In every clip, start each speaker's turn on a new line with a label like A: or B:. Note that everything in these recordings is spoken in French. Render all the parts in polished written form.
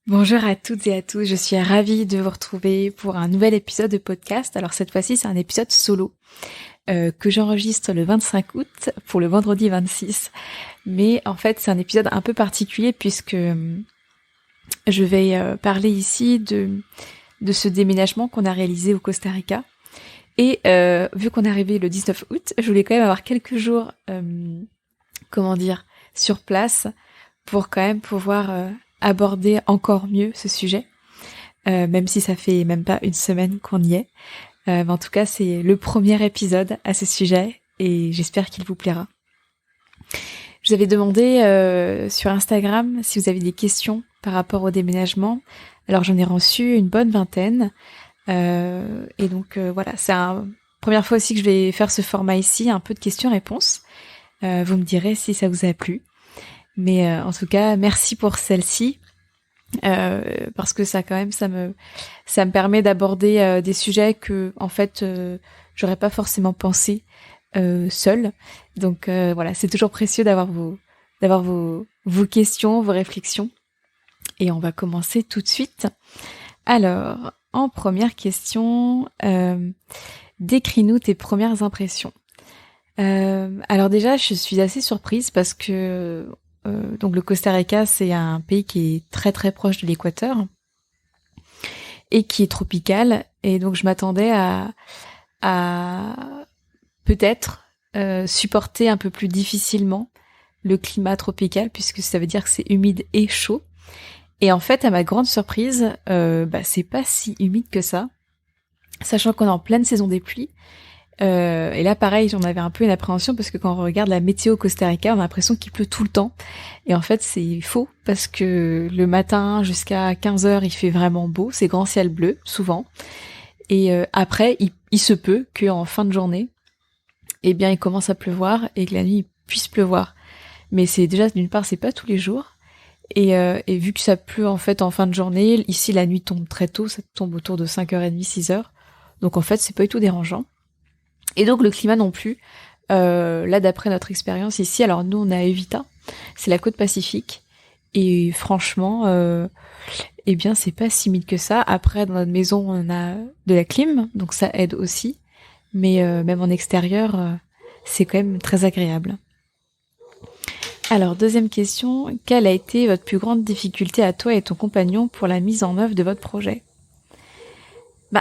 A: Bonjour à toutes et à tous, je suis ravie de vous retrouver pour un nouvel épisode de podcast. Alors cette fois-ci c'est un épisode solo que j'enregistre le 25 août pour le vendredi 26. Mais en fait c'est un épisode un peu particulier puisque je vais parler ici de ce déménagement qu'on a réalisé au Costa Rica. Et vu qu'on est arrivé le 19 août, je voulais quand même avoir quelques jours, sur place pour quand même pouvoir aborder encore mieux ce sujet, même si ça fait même pas une semaine qu'on y est. Mais en tout cas, c'est le premier épisode à ce sujet et j'espère qu'il vous plaira. Je vous avais demandé sur Instagram si vous avez des questions par rapport au déménagement. Alors j'en ai reçu une bonne vingtaine. Et donc voilà, c'est la première fois aussi que je vais faire ce format ici, un peu de questions-réponses. Vous me direz si ça vous a plu. Mais en tout cas, merci pour celle-ci. Parce que ça quand même ça me permet d'aborder des sujets que en fait j'aurais pas forcément pensé seule. Donc voilà, c'est toujours précieux d'avoir vos questions, vos réflexions. Et on va commencer tout de suite. Alors, en première question, décris-nous tes premières impressions. Alors déjà, je suis assez surprise parce que donc le Costa Rica, c'est un pays qui est très très proche de l'équateur et qui est tropical. Et donc je m'attendais à peut-être supporter un peu plus difficilement le climat tropical puisque ça veut dire que c'est humide et chaud. Et en fait, à ma grande surprise, c'est pas si humide que ça, sachant qu'on est en pleine saison des pluies. Et là, pareil, j'en avais un peu une appréhension parce que quand on regarde la météo au Costa Rica, on a l'impression qu'il pleut tout le temps. Et en fait, c'est faux parce que le matin jusqu'à 15h, il fait vraiment beau, c'est grand ciel bleu, souvent. Et après, il se peut qu'en fin de journée, eh bien, il commence à pleuvoir et que la nuit, il puisse pleuvoir. Mais c'est déjà, d'une part, c'est pas tous les jours. Et vu que ça pleut en fait en fin de journée, ici la nuit tombe très tôt, ça tombe autour de 5h30, 6h. Donc en fait, c'est pas du tout dérangeant. Et donc le climat non plus. Là, d'après notre expérience ici, alors nous on est à Evita, c'est la côte Pacifique, et franchement, eh bien c'est pas si humide que ça. Après, dans notre maison, on a de la clim, donc ça aide aussi. Mais même en extérieur, c'est quand même très agréable. Alors, deuxième question, quelle a été votre plus grande difficulté à toi et ton compagnon pour la mise en œuvre de votre projet ?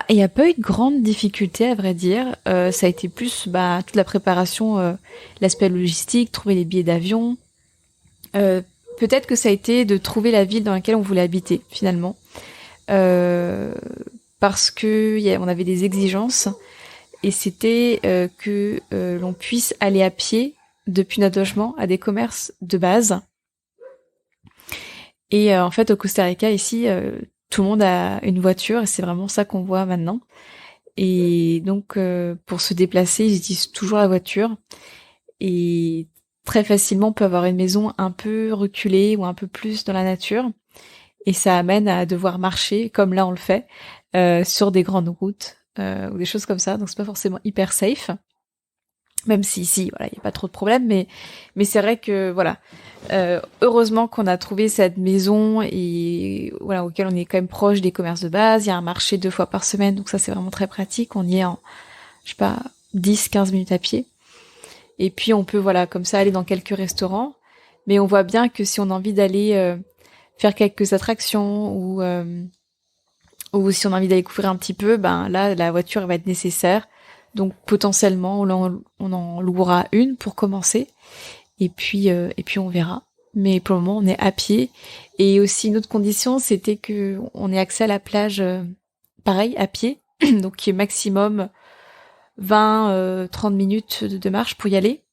A: Il n'y a pas eu de grande difficulté à vrai dire. Ça a été plus toute la préparation, l'aspect logistique, trouver les billets d'avion. Peut-être que ça a été de trouver la ville dans laquelle on voulait habiter finalement, parce que on avait des exigences et c'était que l'on puisse aller à pied depuis notre logement à des commerces de base. Et en fait, au Costa Rica, ici, tout le monde a une voiture et c'est vraiment ça qu'on voit maintenant. Et donc, pour se déplacer, ils utilisent toujours la voiture. Et très facilement, on peut avoir une maison un peu reculée ou un peu plus dans la nature. Et ça amène à devoir marcher, comme là on le fait, sur des grandes routes ou des choses comme ça. Donc, c'est pas forcément hyper safe. Même si ici, voilà, il n'y a pas trop de problèmes, mais c'est vrai que voilà, heureusement qu'on a trouvé cette maison et voilà auquel on est quand même proche des commerces de base. Il y a un marché 2 fois par semaine, donc ça c'est vraiment très pratique. On y est en, je sais pas, 10-15 minutes à pied. Et puis on peut voilà comme ça aller dans quelques restaurants, mais on voit bien que si on a envie d'aller faire quelques attractions ou si on a envie d'aller couvrir un petit peu, là la voiture va être nécessaire. Donc potentiellement on en louera une pour commencer et puis on verra. Mais pour le moment on est à pied et aussi une autre condition c'était que on ait accès à la plage pareil à pied donc qui est maximum 20-30 minutes de marche pour y aller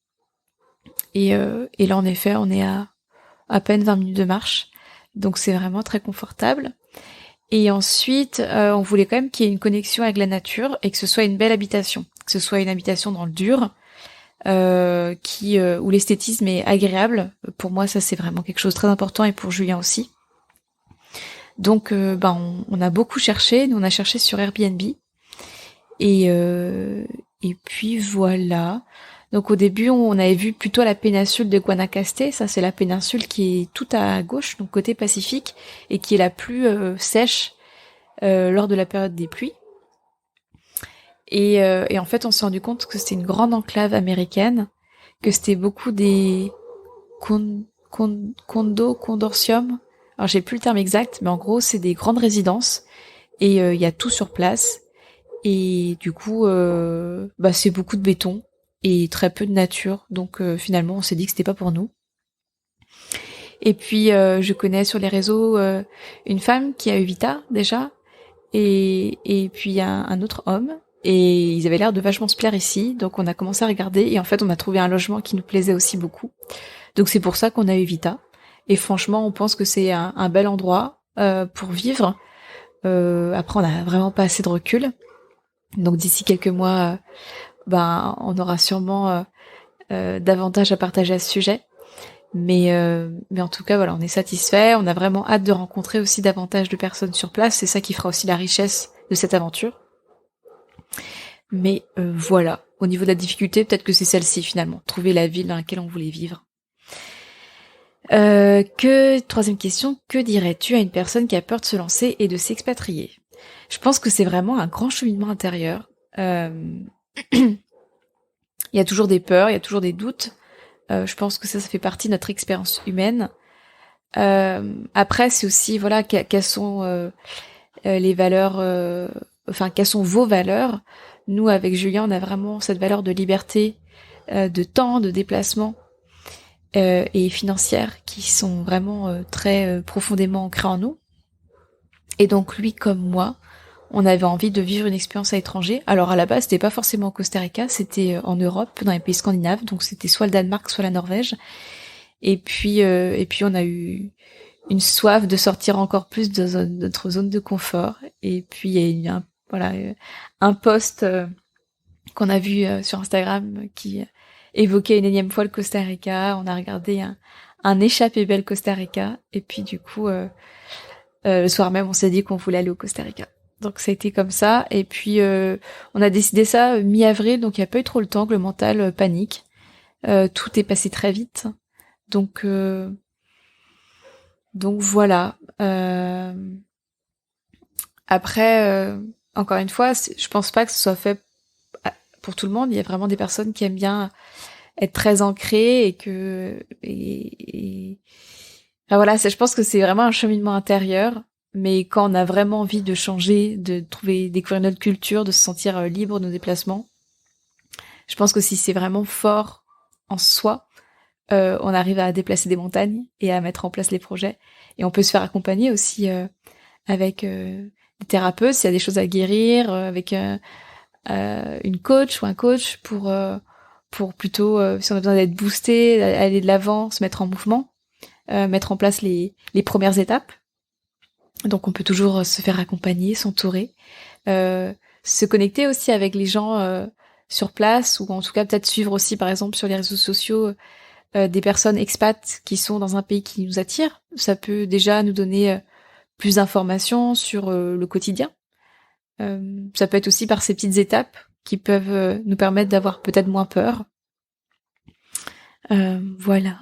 A: et là en effet on est à peine 20 minutes de marche donc c'est vraiment très confortable. Et ensuite, on voulait quand même qu'il y ait une connexion avec la nature et que ce soit une belle habitation, que ce soit une habitation dans le dur, où l'esthétisme est agréable. Pour moi, ça c'est vraiment quelque chose de très important et pour Julien aussi. Donc, on a beaucoup cherché. Nous, on a cherché sur Airbnb et puis voilà. Donc au début, on avait vu plutôt la péninsule de Guanacaste. Ça, c'est la péninsule qui est tout à gauche, donc côté Pacifique, et qui est la plus sèche lors de la période des pluies. Et en fait, on s'est rendu compte que c'était une grande enclave américaine, que c'était beaucoup des consortium. Alors j'ai plus le terme exact, mais en gros, c'est des grandes résidences et il y a tout sur place. Et du coup, c'est beaucoup de béton et très peu de nature. Donc finalement, on s'est dit que c'était pas pour nous. Et puis je connais sur les réseaux une femme qui a eu Vita déjà, et puis un autre homme. Et ils avaient l'air de vachement se plaire ici, donc on a commencé à regarder et en fait on a trouvé un logement qui nous plaisait aussi beaucoup. Donc c'est pour ça qu'on a eu Vita. Et franchement, on pense que c'est un bel endroit pour vivre. Après, on n'a vraiment pas assez de recul. Donc d'ici quelques mois, on aura sûrement davantage à partager à ce sujet. Mais en tout cas, voilà, on est satisfait. On a vraiment hâte de rencontrer aussi davantage de personnes sur place. C'est ça qui fera aussi la richesse de cette aventure. Mais voilà, au niveau de la difficulté, peut-être que c'est celle-ci finalement, trouver la ville dans laquelle on voulait vivre. Troisième question, que dirais-tu à une personne qui a peur de se lancer et de s'expatrier? Je pense que c'est vraiment un grand cheminement intérieur. Il y a toujours des peurs, il y a toujours des doutes. Je pense que ça fait partie de notre expérience humaine. Après, c'est aussi, voilà, quelles sont les valeurs, quelles sont vos valeurs. Nous, avec Julien, on a vraiment cette valeur de liberté, de temps, de déplacement et financière qui sont vraiment très profondément ancrées en nous. Et donc, lui comme moi, on avait envie de vivre une expérience à l'étranger. Alors à la base, c'était pas forcément au Costa Rica, c'était en Europe, dans les pays scandinaves, donc c'était soit le Danemark, soit la Norvège. Et puis on a eu une soif de sortir encore plus de notre zone de confort. Et puis il y a eu un post qu'on a vu sur Instagram qui évoquait une énième fois le Costa Rica. On a regardé un échappée belle Costa Rica. Et puis du coup, le soir même, on s'est dit qu'on voulait aller au Costa Rica. Donc ça a été comme ça. Et puis on a décidé ça mi-avril, donc il n'y a pas eu trop le temps que le mental panique. Tout est passé très vite. Donc voilà. Après, encore une fois, je pense pas que ce soit fait pour tout le monde. Il y a vraiment des personnes qui aiment bien être très ancrées et que enfin, voilà, je pense que c'est vraiment un cheminement intérieur. Mais quand on a vraiment envie de changer, de découvrir notre culture, de se sentir libre de nos déplacements, je pense que si c'est vraiment fort en soi, on arrive à déplacer des montagnes et à mettre en place les projets. Et on peut se faire accompagner aussi avec des thérapeutes s'il y a des choses à guérir, avec une coach ou un coach pour plutôt, si on a besoin d'être boosté, aller de l'avant, se mettre en mouvement, mettre en place les premières étapes. Donc on peut toujours se faire accompagner, s'entourer, se connecter aussi avec les gens sur place, ou en tout cas peut-être suivre aussi par exemple sur les réseaux sociaux des personnes expats qui sont dans un pays qui nous attire. Ça peut déjà nous donner plus d'informations sur le quotidien. Ça peut être aussi par ces petites étapes qui peuvent nous permettre d'avoir peut-être moins peur. Voilà.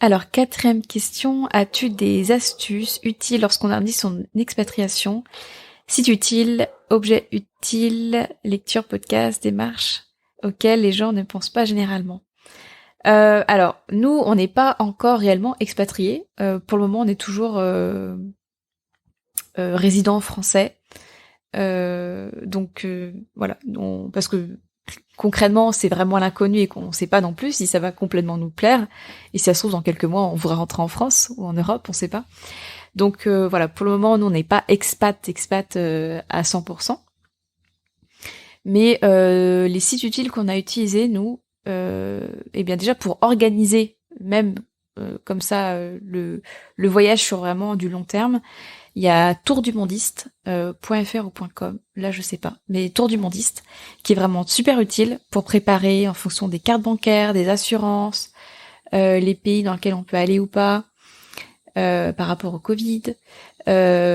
A: Alors, 4e question, as-tu des astuces utiles lorsqu'on organise son expatriation? Site utile, objet utile, lecture, podcast, démarche auxquelles les gens ne pensent pas généralement. Alors, nous, on n'est pas encore réellement expatriés. Pour le moment, on est toujours résident français. Donc voilà, parce que concrètement, c'est vraiment l'inconnu et qu'on ne sait pas non plus si ça va complètement nous plaire. Et si ça se trouve, dans quelques mois, on voudra rentrer en France ou en Europe, on ne sait pas. Donc voilà, pour le moment, nous, on n'est pas expat à 100%. Mais les sites utiles qu'on a utilisés, nous, eh bien déjà pour organiser même comme ça le voyage sur vraiment du long terme, il y a tourdumondiste.fr ou .com, là je sais pas, mais Tour du Mondiste, qui est vraiment super utile pour préparer en fonction des cartes bancaires, des assurances, les pays dans lesquels on peut aller ou pas, par rapport au Covid. Enfin,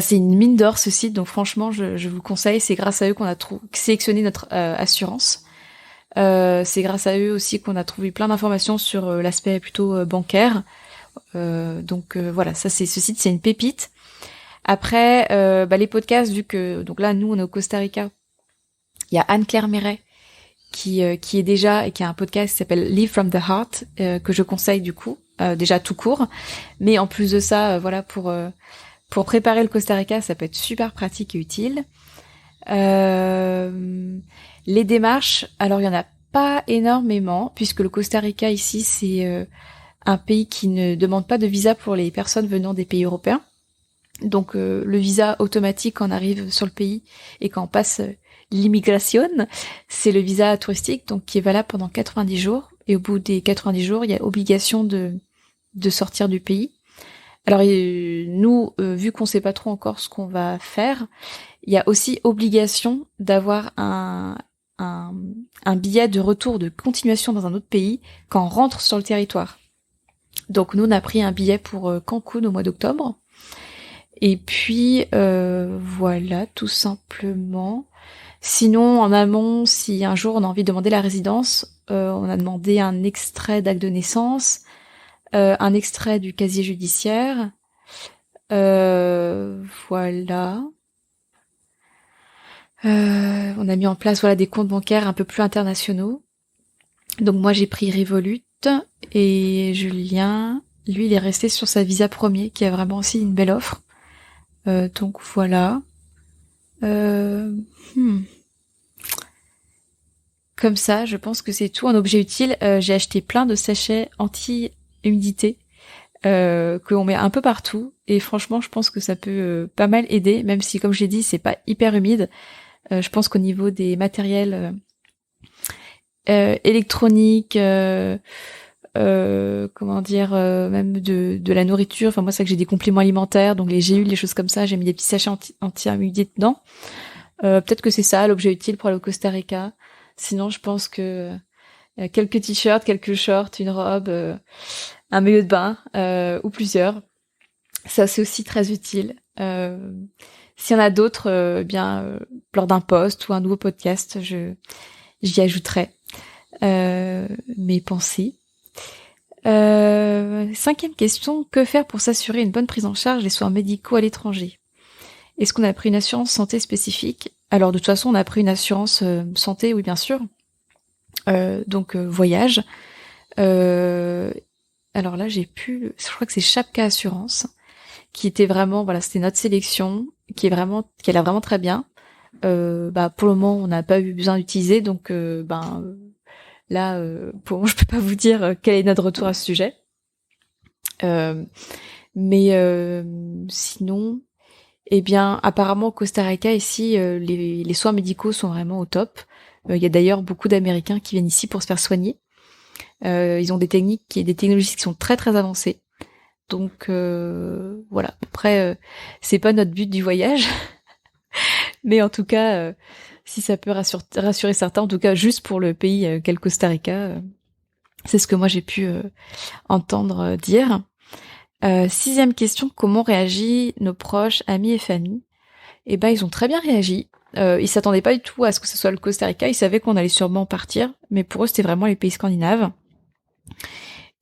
A: c'est une mine d'or ce site, donc franchement, je vous le conseille. C'est grâce à eux qu'on a sélectionné notre assurance. C'est grâce à eux aussi qu'on a trouvé plein d'informations sur l'aspect plutôt bancaire. Donc voilà, ça ce site c'est une pépite. Après les podcasts, vu que donc là nous on est au Costa Rica, il y a Anne-Claire Méret qui est déjà et qui a un podcast qui s'appelle Live from the Heart que je conseille du coup déjà tout court, mais en plus de ça voilà pour préparer le Costa Rica ça peut être super pratique et utile. Les démarches, alors il y en a pas énormément puisque le Costa Rica ici c'est un pays qui ne demande pas de visa pour les personnes venant des pays européens. Donc le visa automatique quand on arrive sur le pays et quand on passe l'immigration, c'est le visa touristique donc qui est valable pendant 90 jours et au bout des 90 jours, il y a obligation de sortir du pays. Alors nous vu qu'on sait pas trop encore ce qu'on va faire, il y a aussi obligation d'avoir un billet de retour de continuation dans un autre pays quand on rentre sur le territoire. Donc nous on a pris un billet pour Cancun au mois d'octobre. Et puis voilà, tout simplement. Sinon, en amont, si un jour on a envie de demander la résidence, on a demandé un extrait d'acte de naissance, un extrait du casier judiciaire. Voilà. On a mis en place des comptes bancaires un peu plus internationaux. Donc moi j'ai pris Revolut et Julien, lui il est resté sur sa Visa Premier qui a vraiment aussi une belle offre. Donc voilà. Comme ça, je pense que c'est tout en objet utile. J'ai acheté plein de sachets anti-humidité qu'on met un peu partout. Et franchement, je pense que ça peut pas mal aider, même si, comme j'ai dit, c'est pas hyper humide. Je pense qu'au niveau des matériels électroniques, même de la nourriture, enfin moi c'est que j'ai des compléments alimentaires, donc les gélules, les choses comme ça, j'ai mis des petits sachets anti-humidité dedans. Peut-être que c'est ça l'objet utile pour aller au Costa Rica. Sinon je pense que quelques t-shirts, quelques shorts, une robe, un maillot de bain ou plusieurs, ça c'est aussi très utile. S'il y en a d'autres, lors d'un post ou un nouveau podcast, j'y ajouterai mes pensées. 5e question, que faire pour s'assurer une bonne prise en charge des soins médicaux à l'étranger? Est-ce qu'on a pris une assurance santé spécifique? Alors de toute façon on a pris une assurance santé, oui bien sûr. Donc voyage. Alors là je crois que c'est Chapka Assurance, qui était vraiment, c'était notre sélection, qui est vraiment très bien. Pour le moment on n'a pas eu besoin d'utiliser, donc là, je peux pas vous dire quel est notre retour à ce sujet. Sinon, apparemment au Costa Rica ici, les soins médicaux sont vraiment au top. Il y a d'ailleurs beaucoup d'Américains qui viennent ici pour se faire soigner. Ils ont des technologies qui sont très très avancées. Donc voilà. Après, c'est pas notre but du voyage, mais en tout cas. Si ça peut rassurer certains, en tout cas juste pour le pays qu'est le Costa Rica, c'est ce que moi j'ai pu entendre dire. 6e question, comment réagit nos proches, amis et famille? Ils ont très bien réagi. Ils s'attendaient pas du tout à ce que ce soit le Costa Rica, ils savaient qu'on allait sûrement partir, mais pour eux c'était vraiment les pays scandinaves.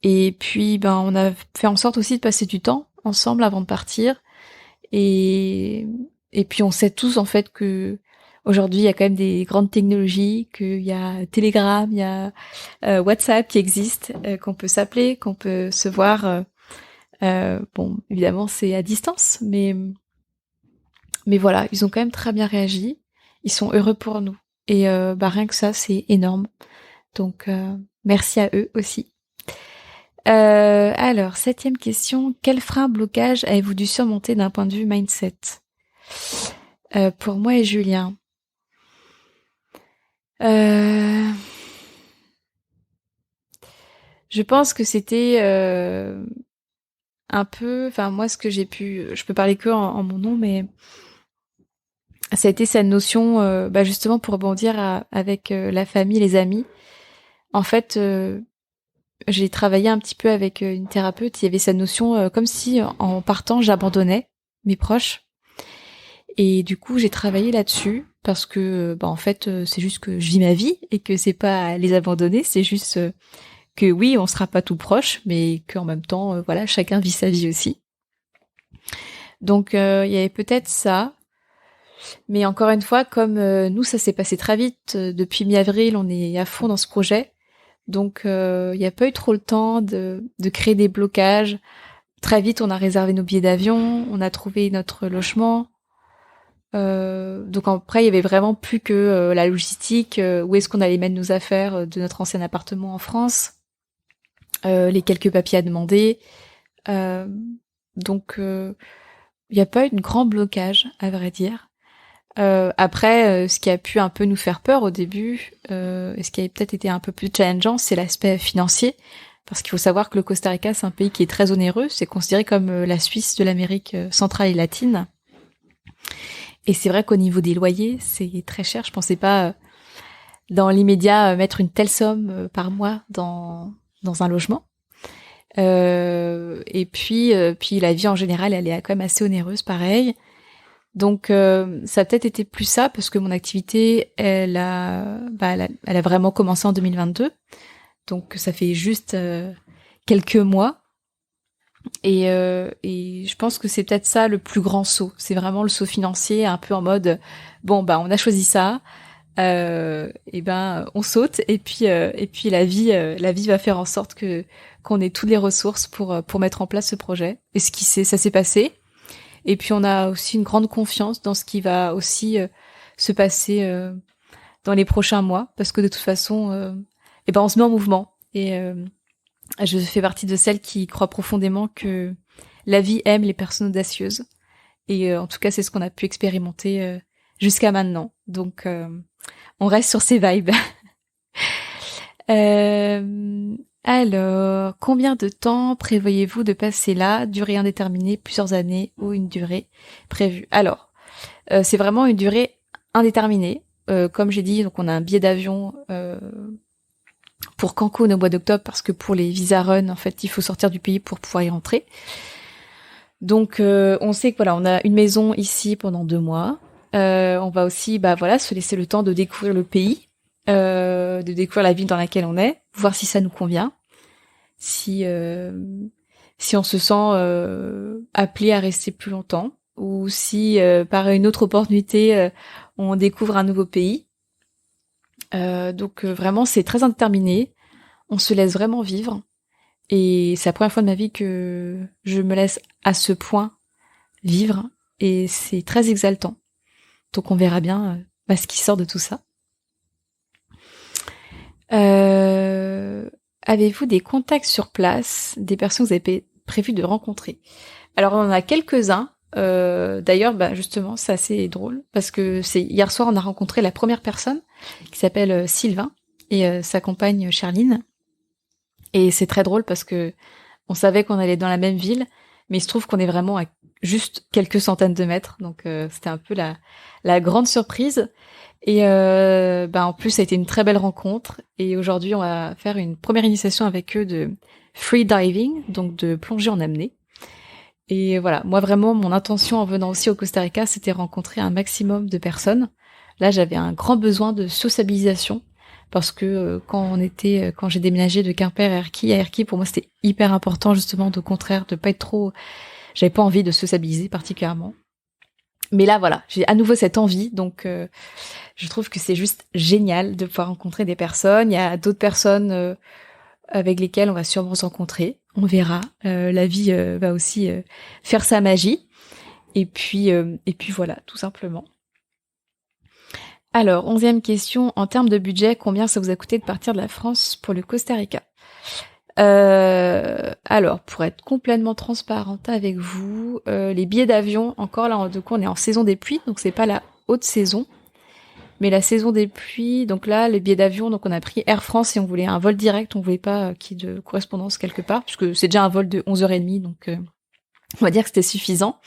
A: Et puis on a fait en sorte aussi de passer du temps ensemble avant de partir. Et puis on sait tous en fait que aujourd'hui, il y a quand même des grandes technologies, qu'il y a Telegram, il y a WhatsApp qui existe, qu'on peut s'appeler, qu'on peut se voir. Évidemment, c'est à distance, mais voilà, ils ont quand même très bien réagi. Ils sont heureux pour nous. Et rien que ça, c'est énorme. Donc, merci à eux aussi. Alors, 7e question. Quel frein, blocage avez-vous dû surmonter d'un point de vue mindset? Pour moi et Julien. Je pense que c'était un peu, moi ce que je peux parler que en mon nom, mais ça a été cette notion, justement pour rebondir avec la famille, les amis. En fait, j'ai travaillé un petit peu avec une thérapeute. Il y avait cette notion comme si en partant j'abandonnais mes proches. Et du coup j'ai travaillé là-dessus. parce que en fait c'est juste que je vis ma vie et que c'est pas à les abandonner, c'est juste que oui, on sera pas tout proche, mais qu'en même temps voilà, chacun vit sa vie aussi. Donc il y avait peut-être ça, mais encore une fois, comme nous ça s'est passé très vite, depuis mi-avril on est à fond dans ce projet, donc il y a pas eu trop le temps de créer des blocages. Très vite on a réservé nos billets d'avion, on a trouvé notre logement. Donc après il y avait vraiment plus que la logistique, où est-ce qu'on allait mettre nos affaires de notre ancien appartement en France, les quelques papiers à demander. Donc il n'y a pas eu de grand blocage à vrai dire. Après ce qui a pu un peu nous faire peur au début, et ce qui a peut-être été un peu plus challengeant, c'est l'aspect financier, parce qu'il faut savoir que le Costa Rica c'est un pays qui est très onéreux, c'est considéré comme la Suisse de l'Amérique centrale et latine. Et c'est vrai qu'au niveau des loyers, c'est très cher. Je pensais pas dans l'immédiat mettre une telle somme par mois dans un logement. Et puis la vie en général, elle est quand même assez onéreuse, pareil. Donc ça a peut-être été plus ça parce que mon activité, elle a vraiment commencé en 2022. Donc ça fait juste quelques mois. Et je pense que c'est peut-être ça le plus grand saut. C'est vraiment le saut financier, un peu en mode bon on a choisi ça, on saute et puis la vie va faire en sorte que qu'on ait toutes les ressources pour mettre en place ce projet. Et ça s'est passé. Et puis on a aussi une grande confiance dans ce qui va aussi se passer dans les prochains mois, parce que de toute façon on se met en mouvement. Et je fais partie de celles qui croient profondément que la vie aime les personnes audacieuses. Et en tout cas, c'est ce qu'on a pu expérimenter jusqu'à maintenant. Donc, on reste sur ces vibes. Alors, combien de temps prévoyez-vous de passer là? Durée indéterminée, plusieurs années ou une durée prévue? Alors, c'est vraiment une durée indéterminée. Comme j'ai dit, donc on a un billet d'avion pour Cancun au mois d'octobre, parce que pour les visa run, en fait, il faut sortir du pays pour pouvoir y rentrer. Donc, on sait que voilà, on a une maison ici pendant 2 mois. On va aussi, se laisser le temps de découvrir le pays, de découvrir la ville dans laquelle on est, voir si ça nous convient, si on se sent appelé à rester plus longtemps, ou si par une autre opportunité, on découvre un nouveau pays. Donc vraiment c'est très indéterminé, on se laisse vraiment vivre, et c'est la première fois de ma vie que je me laisse à ce point vivre, et c'est très exaltant. Donc on verra bien ce qui sort de tout ça. Avez-vous des contacts sur place, des personnes que vous avez prévu de rencontrer? Alors on en a quelques-uns. D'ailleurs, justement, c'est assez drôle parce que c'est hier soir on a rencontré la première personne qui s'appelle Sylvain et sa compagne Charline. Et c'est très drôle parce que on savait qu'on allait dans la même ville, mais il se trouve qu'on est vraiment à juste quelques centaines de mètres, donc c'était un peu la grande surprise. Et en plus ça a été une très belle rencontre, et aujourd'hui on va faire une première initiation avec eux de free diving, donc de plongée en apnée. Et voilà, moi vraiment mon intention en venant aussi au Costa Rica, c'était rencontrer un maximum de personnes. Là j'avais un grand besoin de sociabilisation, parce que quand j'ai déménagé de Quimper à Erquy, pour moi c'était hyper important justement, au contraire, de pas être trop, j'avais pas envie de sociabiliser particulièrement. Mais là voilà, j'ai à nouveau cette envie, donc je trouve que c'est juste génial de pouvoir rencontrer des personnes. Il y a d'autres personnes avec lesquelles on va sûrement se rencontrer, on verra. La vie va aussi faire sa magie, et puis voilà, tout simplement. Alors, 11e question, en termes de budget, combien ça vous a coûté de partir de la France pour le Costa Rica? Alors, pour être complètement transparente avec vous, les billets d'avion, encore là, du coup, on est en saison des pluies, donc c'est pas la haute saison, mais la saison des pluies, donc là, les billets d'avion, donc on a pris Air France et on voulait un vol direct, on voulait pas qu'il y ait de correspondance quelque part, puisque c'est déjà un vol de 11h30, donc on va dire que c'était suffisant.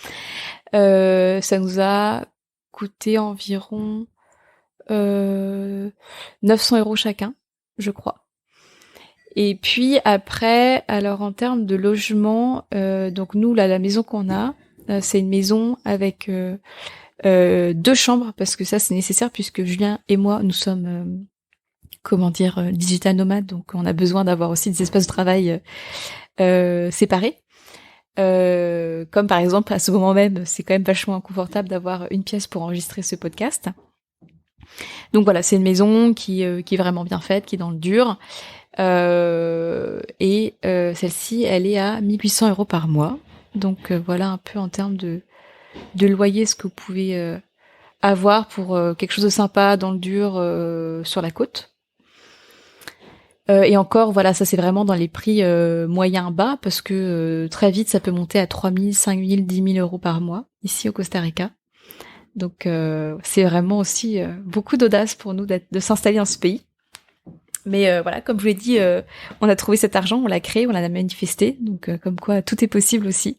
A: Ça nous a coûté environ 900 € chacun, je crois. Et puis après, alors en termes de logement, donc nous là, la maison qu'on a, c'est une maison avec 2 chambres parce que ça c'est nécessaire puisque Julien et moi nous sommes digital nomades, donc on a besoin d'avoir aussi des espaces de travail séparés. Comme par exemple à ce moment même, c'est quand même vachement inconfortable d'avoir une pièce pour enregistrer ce podcast. Donc voilà, c'est une maison qui est vraiment bien faite, qui est dans le dur. Et celle-ci, elle est à 1 800 € par mois. Donc voilà un peu en termes de loyer ce que vous pouvez avoir pour quelque chose de sympa dans le dur sur la côte. Et encore, voilà, ça c'est vraiment dans les prix moyens bas parce que très vite ça peut monter à 3 000, 5 000, 10 000 € par mois ici au Costa Rica. Donc c'est vraiment aussi beaucoup d'audace pour nous de s'installer dans ce pays. Mais voilà, comme je vous l'ai dit, on a trouvé cet argent, on l'a créé, on l'a manifesté. Donc comme quoi tout est possible aussi.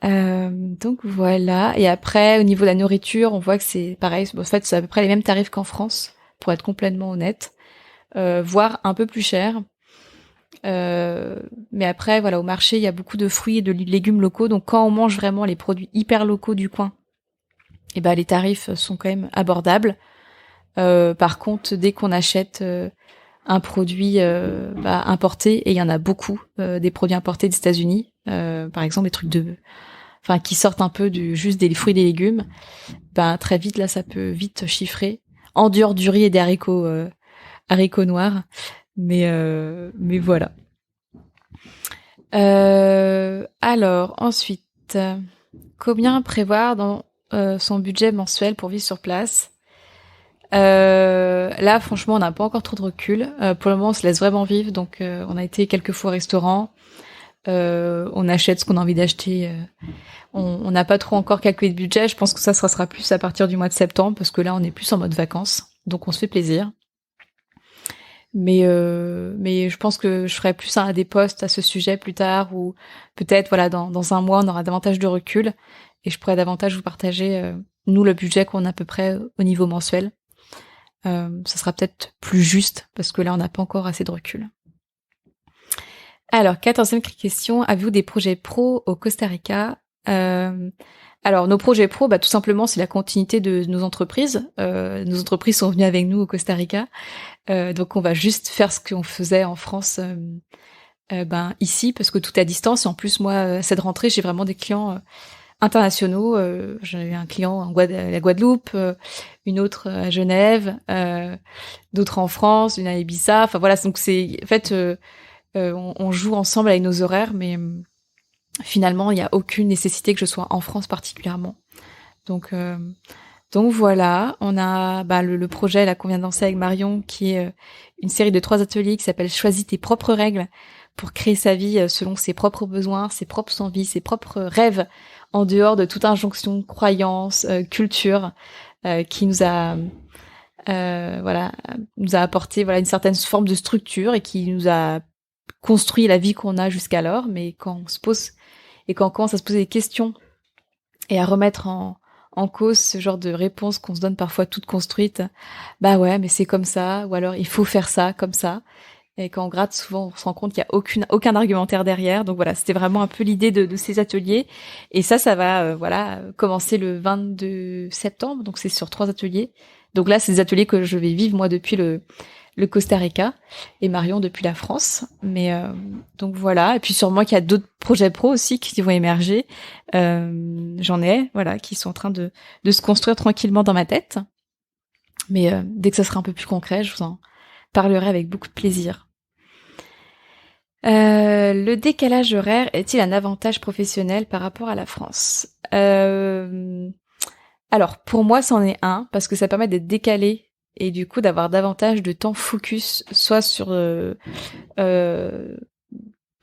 A: Donc voilà. Et après, au niveau de la nourriture, on voit que c'est pareil. En fait, c'est à peu près les mêmes tarifs qu'en France, pour être complètement honnête. Voire un peu plus cher. Mais après, voilà, au marché, il y a beaucoup de fruits et de légumes locaux. Donc quand on mange vraiment les produits hyper locaux du coin, et ben les tarifs sont quand même abordables. Par contre, dès qu'on achète un produit importé, et il y en a beaucoup, des produits importés des États-Unis, par exemple des trucs qui sortent un peu juste des fruits et des légumes, très vite là, ça peut vite chiffrer. En dehors du riz et des haricots noirs, mais voilà. Alors ensuite, combien prévoir dans son budget mensuel pour vivre sur place? Là, franchement, on n'a pas encore trop de recul. Pour le moment, on se laisse vraiment vivre. Donc, on a été quelques fois au restaurant. On achète ce qu'on a envie d'acheter. On n'a pas trop encore calculé de budget. Je pense que ça sera plus à partir du mois de septembre parce que là, on est plus en mode vacances. Donc, on se fait plaisir. Mais je pense que je ferai plus des posts à ce sujet plus tard ou peut-être voilà dans un mois on aura davantage de recul et je pourrais davantage vous partager nous le budget qu'on a à peu près au niveau mensuel. Ça sera peut-être plus juste parce que là on n'a pas encore assez de recul. Alors 14e question, avez-vous des projets pro au Costa Rica? Alors nos projets pro, tout simplement c'est la continuité de nos entreprises. Nos entreprises sont venues avec nous au Costa Rica. Donc on va juste faire ce qu'on faisait en France ici parce que tout est à distance et en plus moi cette rentrée j'ai vraiment des clients internationaux. J'ai un client à la Guadeloupe, une autre à Genève, d'autres en France, une à Ibiza. Enfin voilà, donc c'est en fait on joue ensemble avec nos horaires, mais finalement il n'y a aucune nécessité que je sois en France particulièrement. Donc voilà, on a le projet là qu'on vient de lancer avec Marion, qui est une série de 3 ateliers qui s'appelle Choisis tes propres règles pour créer sa vie selon ses propres besoins, ses propres envies, ses propres rêves, en dehors de toute injonction, croyance, culture, qui nous a apporté une certaine forme de structure et qui nous a construit la vie qu'on a jusqu'alors. Mais quand on commence à se poser des questions et à remettre en cause ce genre de réponses qu'on se donne parfois toutes construites, ouais, mais c'est comme ça, ou alors il faut faire ça comme ça. Et quand on gratte, souvent, on se rend compte qu'il y a aucun argumentaire derrière. Donc voilà, c'était vraiment un peu l'idée de ces ateliers. Et ça va, commencer le 22 septembre. Donc c'est sur 3 ateliers. Donc là, c'est des ateliers que je vais vivre moi depuis le Costa Rica et Marion depuis la France. Mais donc voilà. Et puis sûrement qu'il y a d'autres projets pro aussi qui vont émerger. J'en ai, qui sont en train de se construire tranquillement dans ma tête. Mais dès que ça sera un peu plus concret, je vous en parlerai avec beaucoup de plaisir. Le décalage horaire est-il un avantage professionnel par rapport à la France? Alors, pour moi, c'en est un, parce que ça permet d'être décalé et du coup d'avoir davantage de temps focus, soit sur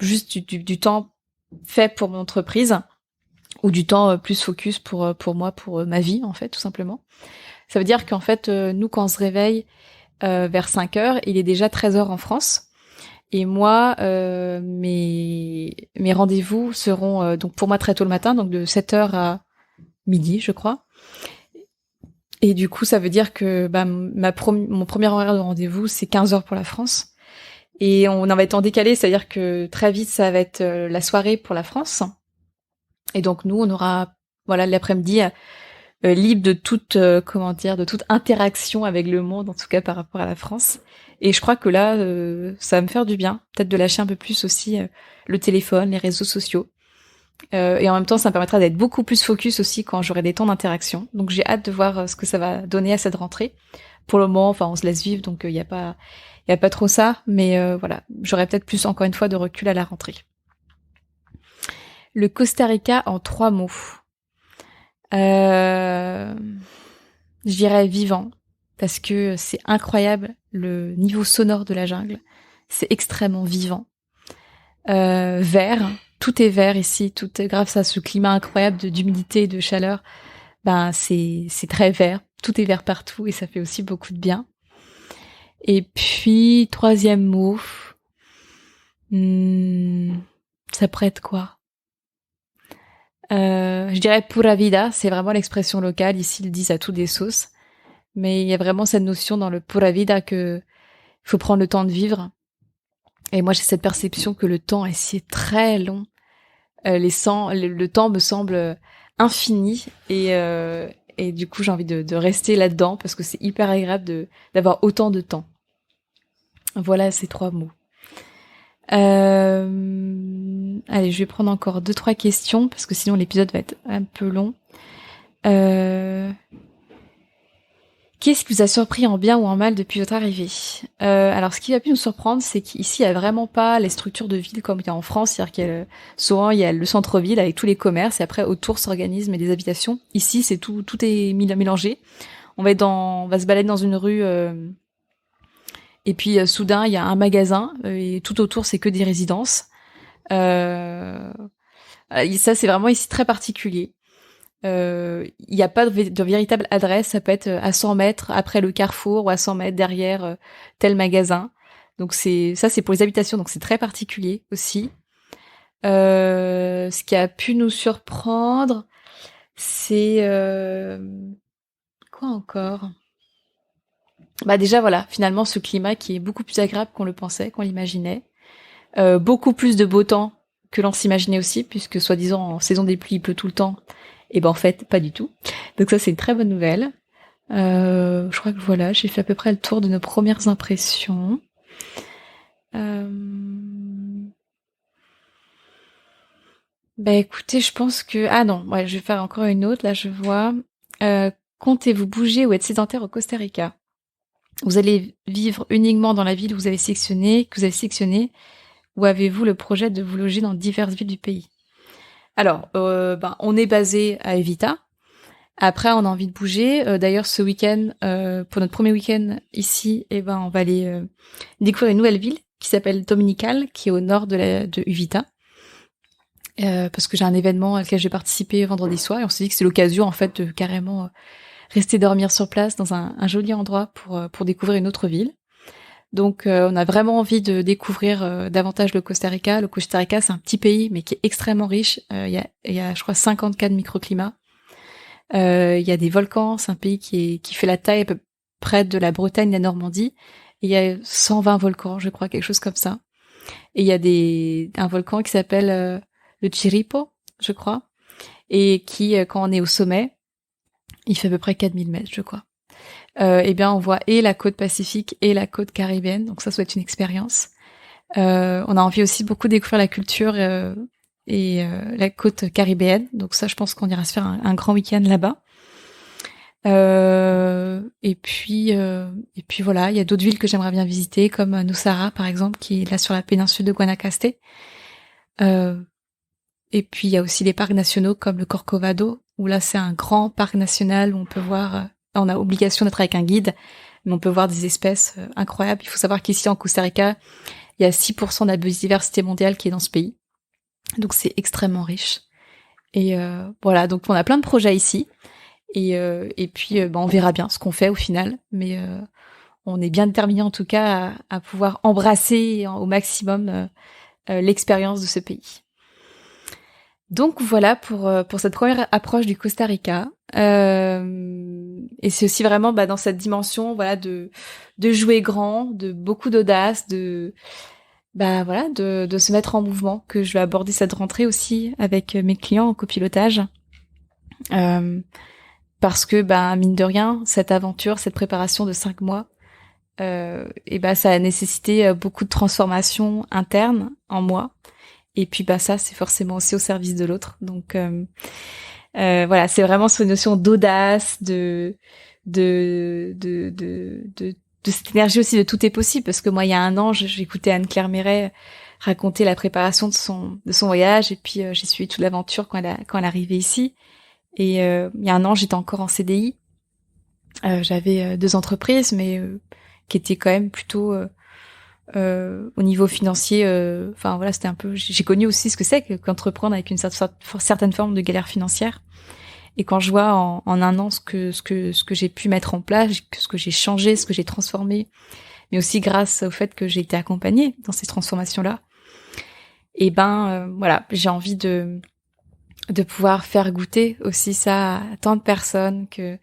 A: juste du temps fait pour mon entreprise, ou du temps plus focus pour moi, pour ma vie, en fait, tout simplement. Ça veut dire qu'en fait, nous, quand on se réveille vers 5h, il est déjà 13h en France. Et moi, mes rendez-vous seront donc pour moi très tôt le matin, donc de 7h à midi, je crois. Et du coup, ça veut dire que mon premier horaire de rendez-vous, c'est 15h pour la France. Et on en va être en décalé, c'est-à-dire que très vite, ça va être la soirée pour la France. Et donc nous, on aura l'après-midi libre de toute de toute interaction avec le monde, en tout cas par rapport à la France. Et je crois que là, ça va me faire du bien, peut-être de lâcher un peu plus aussi le téléphone, les réseaux sociaux. Et en même temps, ça me permettra d'être beaucoup plus focus aussi quand j'aurai des temps d'interaction. Donc j'ai hâte de voir ce que ça va donner à cette rentrée. Pour le moment, on se laisse vivre, donc il y a pas trop ça. Mais voilà, j'aurai peut-être plus encore une fois de recul à la rentrée. Le Costa Rica en 3 mots. Je dirais vivant, parce que c'est incroyable le niveau sonore de la jungle. C'est extrêmement vivant. Vert, tout est vert ici, tout est grâce à ce climat incroyable d'humidité et de chaleur. C'est très vert, tout est vert partout et ça fait aussi beaucoup de bien. Et puis 3e mot, ça pourrait être quoi? Je dirais pura vida, c'est vraiment l'expression locale. Ici, ils le disent à toutes les sauces. Mais il y a vraiment cette notion dans le pura vida que faut prendre le temps de vivre. Et moi, j'ai cette perception que le temps ici est très long. Le temps me semble infini et du coup, j'ai envie de rester là-dedans parce que c'est hyper agréable d'avoir autant de temps. Voilà ces 3 mots. Allez, je vais prendre encore 2-3 questions parce que sinon l'épisode va être un peu long. Qu'est-ce qui vous a surpris en bien ou en mal depuis votre arrivée? Alors, ce qui a pu nous surprendre, c'est qu'ici, il n'y a vraiment pas les structures de ville comme il y a en France. C'est-à-dire souvent, il y a le centre-ville avec tous les commerces et après, autour s'organisent des habitations. Ici, c'est tout est mélangé. On va se balader dans une rue et puis soudain, il y a un magasin et tout autour, c'est que des résidences. Ça, c'est vraiment ici très particulier. Il n'y a pas de véritable adresse, ça peut être à 100 mètres après le carrefour ou à 100 mètres derrière tel magasin. Donc c'est pour les habitations, donc c'est très particulier aussi. Ce qui a pu nous surprendre, c'est quoi encore? Déjà voilà, finalement ce climat qui est beaucoup plus agréable qu'on le pensait, qu'on l'imaginait. Beaucoup plus de beau temps que l'on s'imaginait aussi, puisque soi-disant en saison des pluies il pleut tout le temps. Et en fait, pas du tout. Donc ça, c'est une très bonne nouvelle. Je crois que voilà, j'ai fait à peu près le tour de nos premières impressions. Écoutez, je pense que... Ah non, ouais, je vais faire encore une autre. Là, je vois. Comptez-vous bouger ou être sédentaire au Costa Rica? Vous allez vivre uniquement dans la ville que vous avez sélectionnée, ou avez-vous le projet de vous loger dans diverses villes du pays? Alors, on est basé à Evita. Après, on a envie de bouger. D'ailleurs, ce week-end, pour notre premier week-end ici, on va aller découvrir une nouvelle ville qui s'appelle Dominical, qui est au nord de Uvita. Parce que j'ai un événement auquel j'ai participé vendredi soir et on s'est dit que c'est l'occasion en fait de carrément rester dormir sur place dans un joli endroit pour découvrir une autre ville. Donc on a vraiment envie de découvrir davantage le Costa Rica. Le Costa Rica, c'est un petit pays mais qui est extrêmement riche. Il y a je crois 54 microclimats. Il y a des volcans, c'est un pays qui fait la taille à peu près de la Bretagne, la Normandie. Et il y a 120 volcans, je crois, quelque chose comme ça. Et il y a un volcan qui s'appelle le Chiripo, je crois, et qui, quand on est au sommet, il fait à peu près 4000 mètres, je crois. On voit et la côte pacifique et la côte caribéenne, donc ça doit être une expérience. On a envie aussi beaucoup de découvrir la culture et la côte caribéenne, donc ça, je pense qu'on ira se faire un grand week-end là-bas. Et puis voilà, il y a d'autres villes que j'aimerais bien visiter, comme Nosara, par exemple, qui est là sur la péninsule de Guanacaste. Et puis il y a aussi les parcs nationaux comme le Corcovado, où là c'est un grand parc national où on peut voir, on a obligation d'être avec un guide, mais on peut voir des espèces incroyables. Il faut savoir qu'ici en Costa Rica, il y a 6% de la biodiversité mondiale qui est dans ce pays. Donc c'est extrêmement riche. Et voilà, donc on a plein de projets ici. Et puis on verra bien ce qu'on fait au final. Mais on est bien déterminés en tout cas à pouvoir embrasser au maximum l'expérience de ce pays. Donc voilà pour cette première approche du Costa Rica. Et c'est aussi vraiment dans cette dimension de jouer grand, de beaucoup d'audace, de se mettre en mouvement que je vais aborder cette rentrée aussi avec mes clients en copilotage. parce que mine de rien, cette aventure, cette préparation de 5 mois, ça a nécessité beaucoup de transformation interne en moi. Et puis ça, c'est forcément aussi au service de l'autre. Donc voilà, c'est vraiment cette notion d'audace, de cette énergie aussi de tout est possible. Parce que moi, il y a un an, j'écoutais Anne-Claire Méret raconter la préparation de son voyage, et puis j'ai suivi toute l'aventure quand elle arrivait ici. Et il y a un an, j'étais encore en CDI. J'avais 2 entreprises, mais qui étaient quand même plutôt au niveau financier. Enfin voilà, c'était un peu. J'ai connu aussi ce que c'est qu'entreprendre avec une certaine forme de galère financière. Et quand je vois en un an ce que j'ai pu mettre en place, ce que j'ai changé, ce que j'ai transformé, mais aussi grâce au fait que j'ai été accompagnée dans ces transformations-là, et voilà, j'ai envie de pouvoir faire goûter aussi ça à tant de personnes, que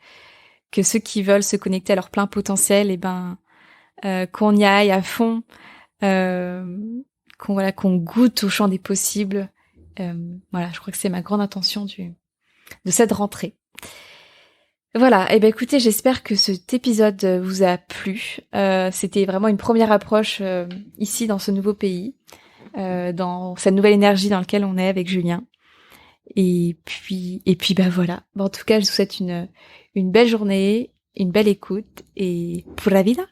A: ceux qui veulent se connecter à leur plein potentiel, qu'on y aille à fond, qu'on goûte au champ des possibles. Voilà, je crois que c'est ma grande intention de cette rentrée. Voilà, écoutez, j'espère que cet épisode vous a plu. C'était vraiment une première approche ici dans ce nouveau pays, dans cette nouvelle énergie dans laquelle on est avec Julien. Et puis voilà. En tout cas, je vous souhaite une belle journée, une belle écoute, et pura vida.